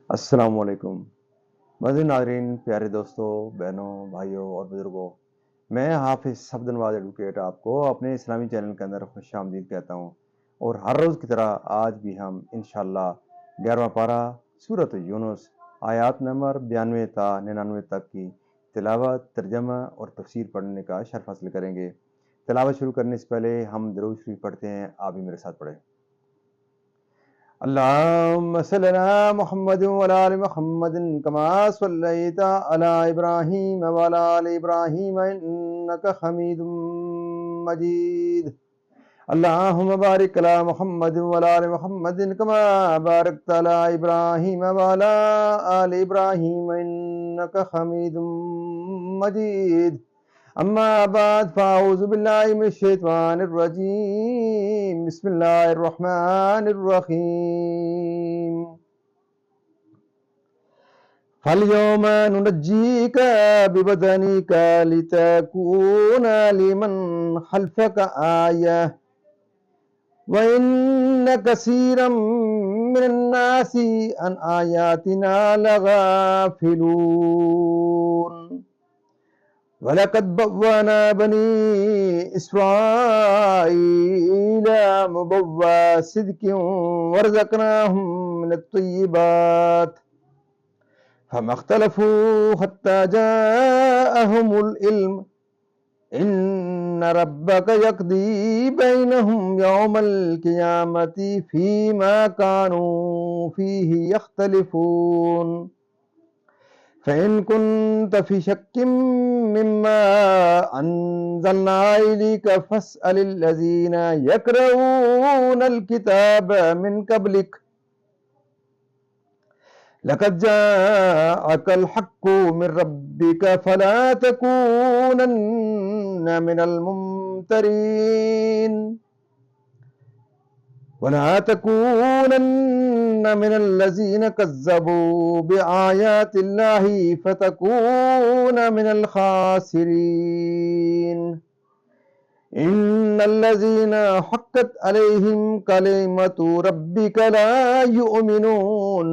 السلام علیکم مزید ناظرین، پیارے دوستوں، بہنوں، بھائیوں اور بزرگوں، میں حافظ صفد نواز ایڈوکیٹ آپ کو اپنے اسلامی چینل کے اندر خوش آمدید کہتا ہوں، اور ہر روز کی طرح آج بھی ہم انشاءاللہ 11واں پارہ سورۃ یونس آیات نمبر 92 تا 99 تک کی تلاوت، ترجمہ اور تفسیر پڑھنے کا شرف حاصل کریں گے۔ تلاوت شروع کرنے سے پہلے ہم درود شریف پڑھتے ہیں، آپ بھی میرے ساتھ پڑھیں۔ اللهم صل على محمد وعلى آل محمد كما صليت على إبراهيم وعلى آل إبراهيم إنك حميد مجيد. اللهم بارك على محمد وعلى آل محمد كما باركت على إبراهيم وعلى آل إبراهيم إنك حميد مجيد. أما بعد فأعوذ بالله من الشيطان الرجيم. بسم الله الرحمن الرحيم. فاليوم ننجيك ببدنك لتكون لمن خلفك آية وإن كثيرا من الناس عن آياتنا لغافلون. وَلَقَدْ بَوَّأْنَا بَنِي إِسْرَائِيلَ مُبَوَّأَ صِدْقٍ وَرَزَقْنَاهُم مِّنَ الطَّيِّبَاتِ فَمَا اخْتَلَفُوا حَتَّىٰ جَاءَهُمُ الْعِلْمُ إِنَّ رَبَّكَ يَقْضِي بَيْنَهُمْ يَوْمَ الْقِيَامَةِ فِيمَا كَانُوا فِيهِ يَخْتَلِفُونَ. فإن كنت في شك مما أنزلنا إليك فاسأل الذين يقرؤون الكتاب من قبلك لقد جاءك الحق من ربك فلا تكونن من الممترين ولا تكونن من الذين كذبوا بآيات الله فتكون من الخاسرين. إن الذين حقت عليهم كلمة ربك لا يؤمنون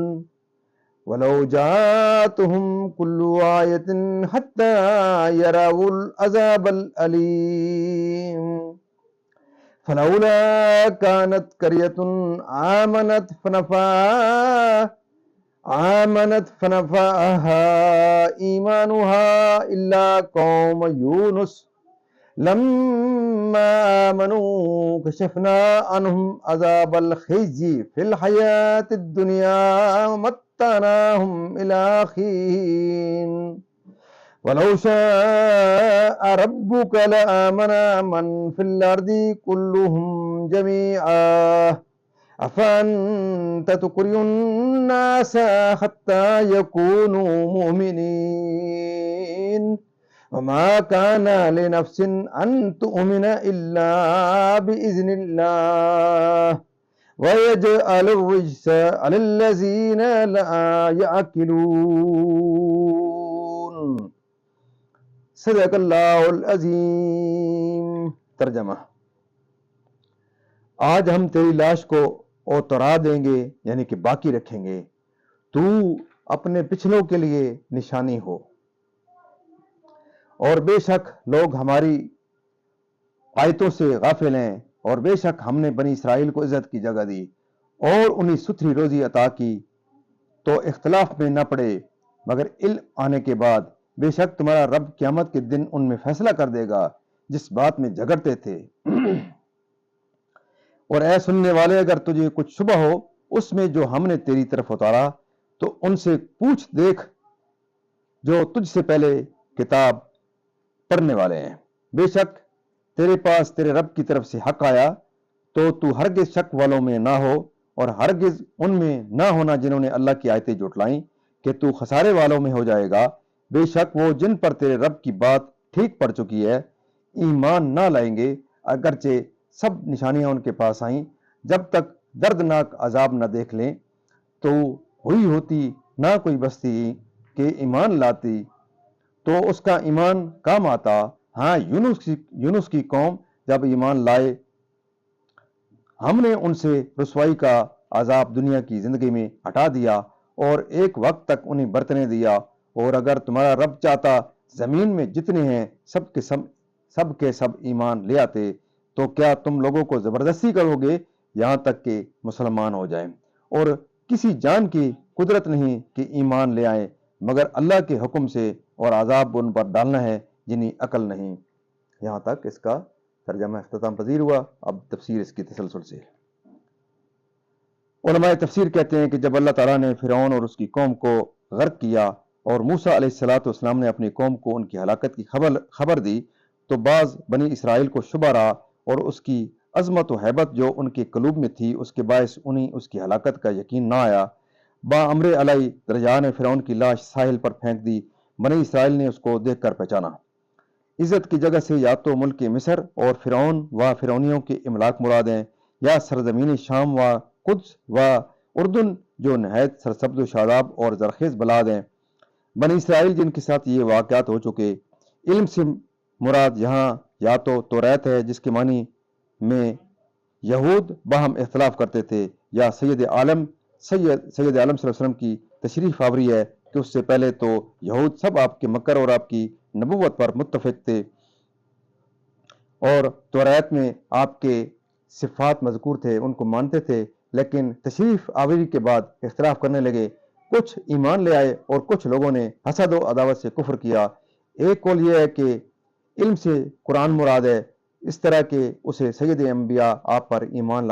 ولو جاءتهم كل آية حتى يروا العذاب الأليم. فلولا كانت قرية آمنت فنفعها إيمانها إلا قوم يونس لما آمنوا كشفنا عنهم عذاب الخزي في الحياة الدنيا ومتعناهم إلى حين. ولو شاء ربك لآمن من في الأرض كلهم جميعا أفأنت تكره الناس حتى يكونوا مؤمنين وما كان لنفس أن تؤمن إلا بإذن الله ويجعل الرجس على الذين لا يعقلون. صدق اللہ العظیم. ترجمہ: آج ہم تیری لاش کو اترا دیں گے، یعنی کہ باقی رکھیں گے، تو اپنے پچھلوں کے لیے نشانی ہو، اور بے شک لوگ ہماری آیتوں سے غافل ہیں، اور بے شک ہم نے بنی اسرائیل کو عزت کی جگہ دی اور انہیں ستھری روزی عطا کی تو اختلاف میں نہ پڑے، مگر علم آنے کے بعد بے شک تمہارا رب قیامت کے دن ان میں فیصلہ کر دے گا جس بات میں جھگڑتے تھے۔ اور اے سننے والے، اگر تجھے کچھ شبہ ہو اس میں جو ہم نے تیری طرف اتارا تو ان سے پوچھ دیکھ جو تجھ سے پہلے کتاب پڑھنے والے ہیں، بے شک تیرے پاس تیرے رب کی طرف سے حق آیا، تو ہرگز شک والوں میں نہ ہو اور ہرگز ان میں نہ ہونا جنہوں نے اللہ کی آیتیں جھٹلائیں کہ تو خسارے والوں میں ہو جائے گا۔ بے شک وہ جن پر تیرے رب کی بات ٹھیک پڑ چکی ہے ایمان نہ لائیں گے، اگرچہ سب نشانیاں ان کے پاس آئیں، جب تک دردناک عذاب نہ دیکھ لیں تو ہوئی ہوتی نہ کوئی بستی کہ ایمان لاتی تو اس کا ایمان کام آتا۔ ہاں، یونس کی قوم جب ایمان لائے ہم نے ان سے رسوائی کا عذاب دنیا کی زندگی میں ہٹا دیا اور ایک وقت تک انہیں برتنے دیا، اور اگر تمہارا رب چاہتا زمین میں جتنے ہیں سب کے سب ایمان لے آتے، تو کیا تم لوگوں کو زبردستی کرو گے یہاں تک کہ مسلمان ہو جائیں؟ اور کسی جان کی قدرت نہیں کہ ایمان لے آئیں مگر اللہ کے حکم سے، اور عذاب ان پر ڈالنا ہے جنہیں عقل نہیں۔ یہاں تک اس کا ترجمہ اختتام پذیر ہوا۔ اب تفسیر اس کی تسلسل سے۔ علماء تفسیر کہتے ہیں کہ جب اللہ تعالیٰ نے فرعون اور اس کی قوم کو غرق کیا اور موسیٰ علیہ السلام نے اپنی قوم کو ان کی ہلاکت کی خبر دی، تو بعض بنی اسرائیل کو شبہ رہا، اور اس کی عظمت و ہیبت جو ان کے قلوب میں تھی اس کے باعث انہیں اس کی ہلاکت کا یقین نہ آیا۔ امر علیہ درجہ نے فرعون کی لاش ساحل پر پھینک دی۔ بنی اسرائیل نے اس کو دیکھ کر پہچانا۔ عزت کی جگہ سے یا تو ملک مصر اور فرعون و فرعونیوں کے املاک مراد ہیں، یا سرزمین شام و قدس و اردن جو نہایت سرسبز و شاداب اور زرخیز بلاد ہیں۔ بنی اسرائیل جن کے ساتھ یہ واقعات ہو چکے، علم سے مراد یہاں یا تو توریت ہے جس کے معنی میں یہود باہم اختلاف کرتے تھے، یا سید عالم صلی اللہ علیہ وسلم کی تشریف آوری ہے کہ اس سے پہلے تو یہود سب آپ کے مکر اور آپ کی نبوت پر متفق تھے، اور توریت میں آپ کے صفات مذکور تھے، ان کو مانتے تھے، لیکن تشریف آوری کے بعد اختلاف کرنے لگے۔ کچھ ایمان لے آئے اور کچھ لوگوں نے حسد و عداوت سے کفر کیا۔ ایک قول یہ ہے کہ علم سے قرآن مراد ہے، اس طرح کہ اسے سید انبیاء آپ پر ایمان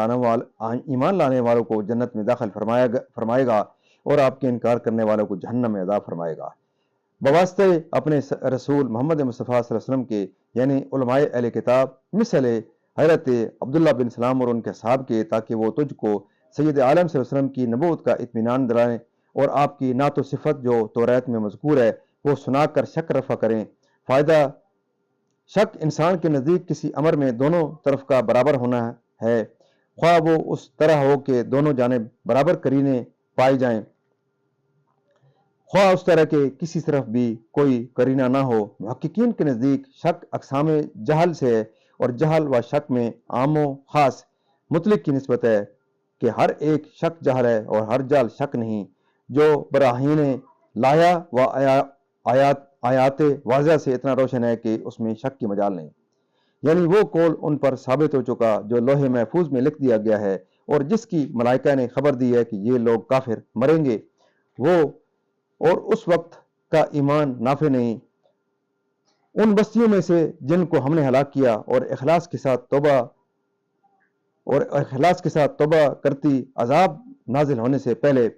لانے والوں کو جنت میں داخل فرمائے گا، اور آپ کے انکار کرنے والوں کو جہنم میں عذاب فرمائے گا۔ بواسطے اپنے رسول محمد مصطفیٰ صلی اللہ علیہ وسلم کے، یعنی علماء اہل کتاب مثل حضرت عبداللہ بن سلام اور ان کے صحاب کے، تاکہ وہ تجھ کو سید عالم صلی اللہ علیہ وسلم کی نبوت کا اطمینان دلائیں اور آپ کی نعت و صفت جو توریت میں مذکور ہے وہ سنا کر شک رفع کریں۔ فائدہ شک انسان کے نزدیک کسی امر میں دونوں طرف کا برابر ہونا ہے، خواہ وہ اس طرح ہو کہ دونوں جانب برابر قرینے پائی جائیں، خواہ اس طرح کے کسی طرف بھی کوئی قرینہ نہ ہو۔ محققین کے نزدیک شک اقسام جہل سے ہے، اور جہل و شک میں عام و خاص مطلق کی نسبت ہے کہ ہر ایک شک جہل ہے اور ہر جہل شک نہیں۔ جو براہین لایا و آیات واضح سے اتنا روشن ہے کہ اس میں شک کی مجال نہیں، یعنی وہ قول ان پر ثابت ہو چکا جو لوح محفوظ میں لکھ دیا گیا ہے، اور جس کی ملائکہ نے خبر دی ہے کہ یہ لوگ کافر مریں گے، وہ اور اس وقت کا ایمان نافع نہیں۔ ان بستیوں میں سے جن کو ہم نے ہلاک کیا اور اخلاص کے ساتھ توبہ کرتی عذاب نازل ہونے سے پہلے،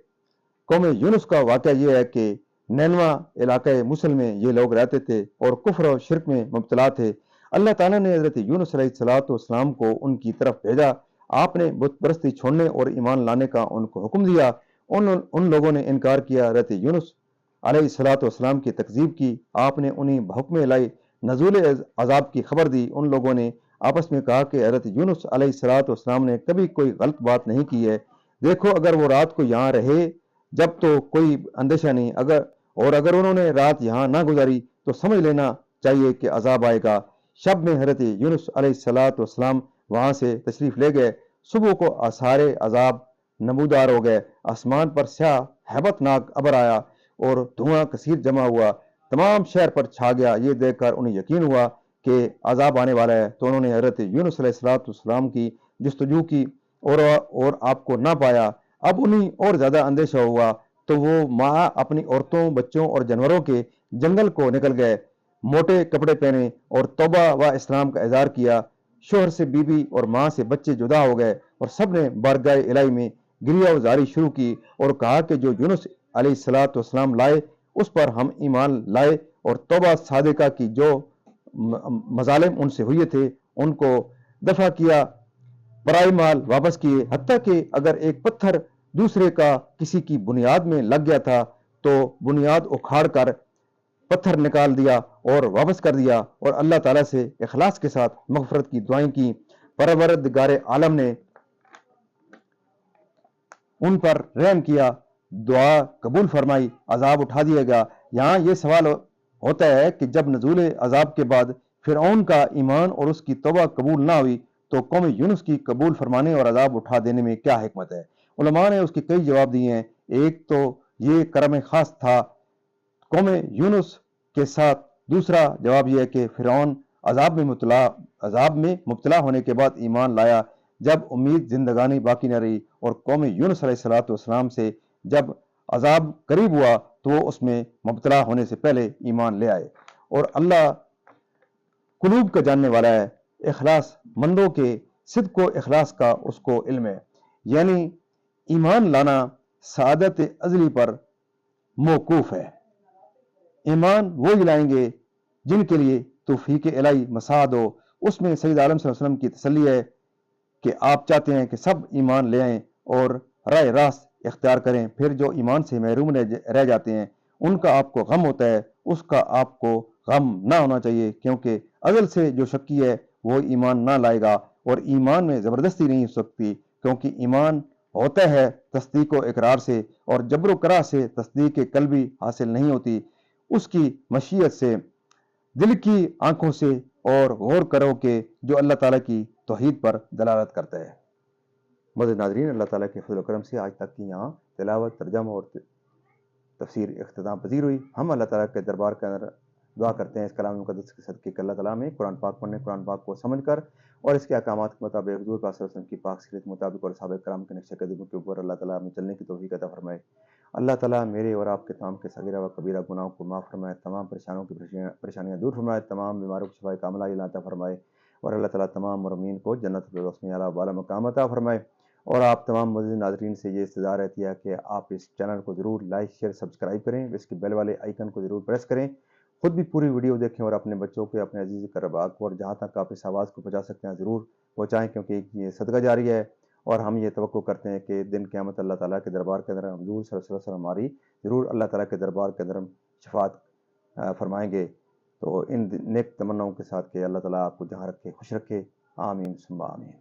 قوم یونس کا واقعہ یہ ہے کہ نینوا علاقہ موصل میں یہ لوگ رہتے تھے اور کفر و شرک میں مبتلا تھے۔ اللہ تعالیٰ نے حضرت یونس علیہ السلام کو ان کی طرف بھیجا۔ آپ نے بت پرستی چھوڑنے اور ایمان لانے کا ان کو حکم دیا۔ ان لوگوں نے انکار کیا، حضرت یونس علیہ السلام کی تکذیب کی۔ آپ نے انہیں بحکم الہی نزول عذاب کی خبر دی۔ ان لوگوں نے آپس میں کہا کہ حضرت یونس علیہ السلام نے کبھی کوئی غلط بات نہیں کی ہے، دیکھو اگر وہ رات کو یہاں رہے جب تو کوئی اندیشہ نہیں، اگر انہوں نے رات یہاں نہ گزاری تو سمجھ لینا چاہیے کہ عذاب آئے گا۔ شب میں حضرت یونس علیہ السلام وہاں سے تشریف لے گئے۔ صبح کو آثار عذاب نمودار ہو گئے، آسمان پر سیاہ ہیبت ناک ابر آیا اور دھواں کثیر جمع ہوا، تمام شہر پر چھا گیا۔ یہ دیکھ کر انہیں یقین ہوا کہ عذاب آنے والا ہے، تو انہوں نے حضرت یونس علیہ السلام کی جستجو کی اور آپ کو نہ پایا۔ اب انہیں اور زیادہ اندیشہ ہوا، تو وہ ماں اپنی عورتوں، بچوں اور جانوروں کے جنگل کو نکل گئے، موٹے کپڑے پہنے اور توبہ و اسلام کا اظہار کیا۔ شوہر سے بیوی اور ماں سے بچے جدا ہو گئے، اور سب نے بارگاہ الہی میں گریہ و زاری شروع کی اور کہا کہ جو یونس علیہ السلام لائے اس پر ہم ایمان لائے، اور توبہ صادقہ کی جو مظالم ان سے ہوئے تھے ان کو دفع کیا، پرائی مال واپس کیے، حتیٰ کہ اگر ایک پتھر دوسرے کا کسی کی بنیاد میں لگ گیا تھا تو بنیاد اکھاڑ کر پتھر نکال دیا اور واپس کر دیا، اور اللہ تعالیٰ سے اخلاص کے ساتھ مغفرت کی دعائیں کی۔ پروردگار عالم نے ان پر رحم کیا، دعا قبول فرمائی، عذاب اٹھا دیا گیا۔ یہاں یہ سوال ہوتا ہے کہ جب نزول عذاب کے بعد فرعون کا ایمان اور اس کی توبہ قبول نہ ہوئی تو قوم یونس کی قبول فرمانے اور عذاب اٹھا دینے میں کیا حکمت ہے؟ علماء نے اس کے کئی جواب دیے ہیں۔ ایک تو یہ کرم خاص تھا قوم یونس کے ساتھ۔ دوسرا جواب یہ ہے کہ فرعون عذاب میں مبتلا ہونے کے بعد ایمان لایا جب امید زندگانی باقی نہ رہی، اور قوم یونس علیہ السلام سے جب عذاب قریب ہوا تو وہ اس میں مبتلا ہونے سے پہلے ایمان لے آئے۔ اور اللہ قلوب کا جاننے والا ہے، اخلاص مندوں کے صدق و اخلاص کا اس کو علم ہے، یعنی ایمان لانا سعادت ازلی پر موقوف ہے۔ ایمان وہی لائیں گے جن کے لیے توفیق الہی مساعد ہو۔ اس میں سید عالم صلی اللہ علیہ وسلم کی تسلی ہے کہ آپ چاہتے ہیں کہ سب ایمان لے آئیں اور راہ راست اختیار کریں، پھر جو ایمان سے محروم رہ جاتے ہیں ان کا آپ کو غم ہوتا ہے، اس کا آپ کو غم نہ ہونا چاہیے، کیونکہ ازل سے جو شکی ہے وہ ایمان نہ لائے گا، اور ایمان میں زبردستی نہیں ہو سکتی، کیونکہ ایمان ہوتا ہے تصدیق و اقرار سے، اور جبر و کرا سے تصدیق قلبی حاصل نہیں ہوتی، اس کی مشیت سے، دل کی آنکھوں سے، اور غور کرو کہ جو اللہ تعالیٰ کی توحید پر دلالت کرتا ہے۔ معزز ناظرین، اللہ تعالیٰ کے فضل و کرم سے آج تک کی یہاں تلاوت، ترجمہ اور تفسیر اختتام پذیر ہوئی۔ ہم اللہ تعالیٰ کے دربار کے اندر دعا کرتے ہیں اس کلام مقدس کے صدقے کہ اللہ تعالیٰ میں قرآن پاک پڑھنے، قرآن پاک کو سمجھ کر اور اس کے احکامات کے مطابق حضور پاک صلی اللہ علیہ وسلم کی پاک سیرت کے مطابق اور صحابہ کرام کے نقش قدموں کے اوپر اللہ تعالیٰ ہمیں چلنے کی توفیق عطا فرمائے۔ اللہ تعالیٰ میرے اور آپ کے تمام کے صغیرہ و کبیرہ گناہوں کو معاف فرمائے، تمام پریشانیاں دور فرمائے، تمام بیماروں کو شفائے کاملہ عطا فرمائے، اور اللہ تعالیٰ تمام مرمین کو جنت الفردوس میں اعلیٰ بالا مقام عطا فرمائے۔ اور آپ تمام معزز ناظرین سے یہ استدعا رہتی ہے کہ آپ اس چینل کو ضرور لائک، شیئر، سبسکرائب کریں، اس کی بیل والے آئیکن کو ضرور پریس کریں، خود بھی پوری ویڈیو دیکھیں اور اپنے بچوں کو، اپنے عزیز قربا کو، اور جہاں تک آپ اس آواز کو پہنچا سکتے ہیں ضرور پہنچائیں، کیونکہ یہ صدقہ جاری ہے، اور ہم یہ توقع کرتے ہیں کہ دن قیامت اللہ تعالیٰ کے دربار کے اندر حضور صلی اللہ علیہ وسلم ہماری ضرور اللہ تعالیٰ کے دربار کے اندر شفاعت فرمائیں گے۔ تو ان نیک تمناؤں کے ساتھ کہ اللہ تعالیٰ آپ کو جہاں رکھے خوش رکھے، آمین ثم آمین۔